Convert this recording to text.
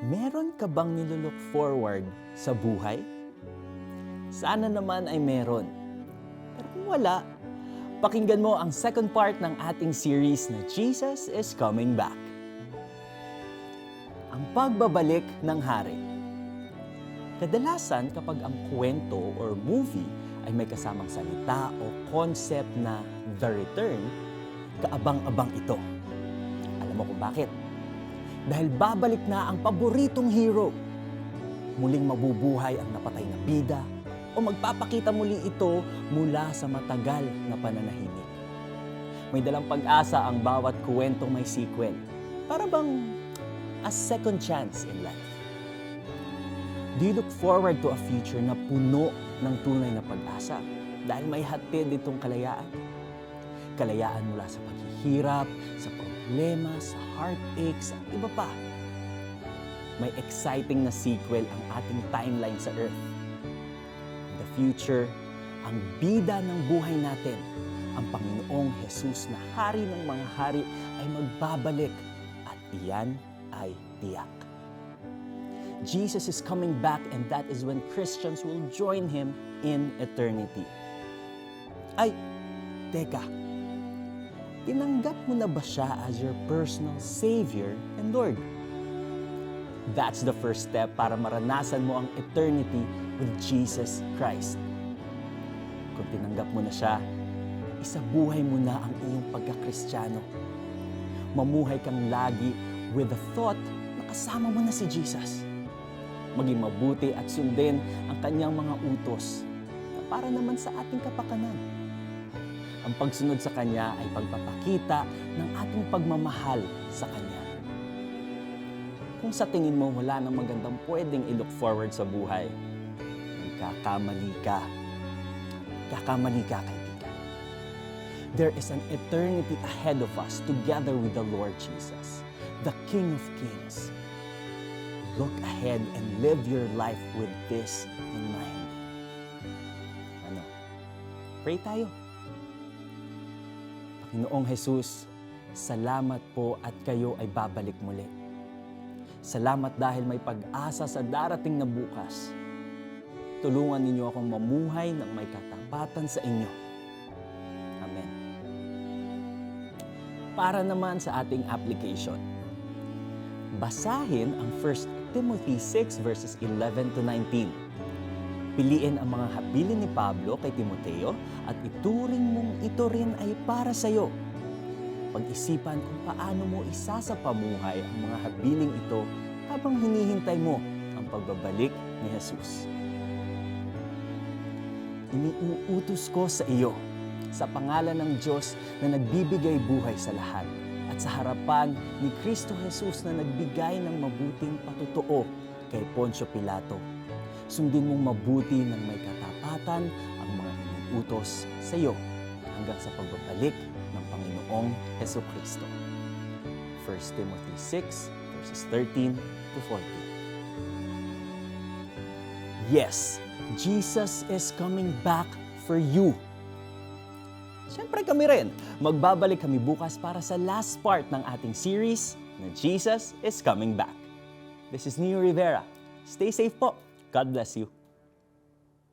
Meron ka bang nilook forward sa buhay? Sana naman ay meron. Pero kung wala, pakinggan mo ang second part ng ating series na Jesus is Coming Back. Ang pagbabalik ng hari. Kadalasan kapag ang kwento or movie ay may kasamang salita o concept na The Return, kaabang-abang ito. Alam mo kung bakit? Dahil babalik na ang paboritong hero. Muling mabubuhay ang napatay na bida o magpapakita muli ito mula sa matagal na pananahimik. May dalang pag-asa ang bawat kwentong may sequel. Para bang a second chance in life. Do you look forward to a future na puno ng tunay na pag-asa dahil may hatid itong kalayaan? Kalayaan mula sa paghihirap, sa problema, sa heartaches, at iba pa. May exciting na sequel ang ating timeline sa Earth. In the future, ang bida ng buhay natin, ang Panginoong Jesus na Hari ng mga hari ay magbabalik at iyan ay tiyak. Jesus is coming back and that is when Christians will join Him in eternity. Ay, teka. Tinanggap mo na ba siya as your personal Savior and Lord? That's the first step para maranasan mo ang eternity with Jesus Christ. Kung tinanggap mo na siya, isabuhay mo na ang iyong pagkakristyano. Mamuhay kang lagi with the thought na kasama mo na si Jesus. Maging mabuti at sundin ang kanyang mga utos na para naman sa ating kapakanan. Ang pagsunod sa Kanya ay pagpapakita ng ating pagmamahal sa Kanya. Kung sa tingin mo wala nang magandang pwedeng i-look forward sa buhay, nagkakamali ka. Kakamali ka, kaibigan. There is an eternity ahead of us together with the Lord Jesus, the King of Kings. Look ahead and live your life with this in mind. Pray tayo. Panginoong Jesus, salamat po at kayo ay babalik muli. Salamat dahil may pag-asa sa darating na bukas. Tulungan ninyo akong mamuhay ng may katapatan sa inyo. Amen. Para naman sa ating application, basahin ang 1 Timothy 6 verses 11 to 19. Piliin ang mga habilin ni Pablo kay Timoteo at ituring mong ito rin ay para sa iyo. Pag-isipan kung paano mo isasapamuhay ang mga habiling ito habang hinihintay mo ang pagbabalik ni Jesus. Iniuutos ko sa iyo sa pangalan ng Diyos na nagbibigay buhay sa lahat at sa harapan ni Kristo Jesus na nagbigay ng mabuting patutuo kay Poncio Pilato. Sundin mong mabuti ng may katapatan ang mga iniutos sa iyo hanggang sa pagbabalik ng Panginoong Hesukristo. 1 Timothy 6 verses 13 to 14. Yes, Jesus is coming back for you. Siyempre kami rin, magbabalik kami bukas para sa last part ng ating series na Jesus is Coming Back. This is Neo Rivera. Stay safe po. God bless you.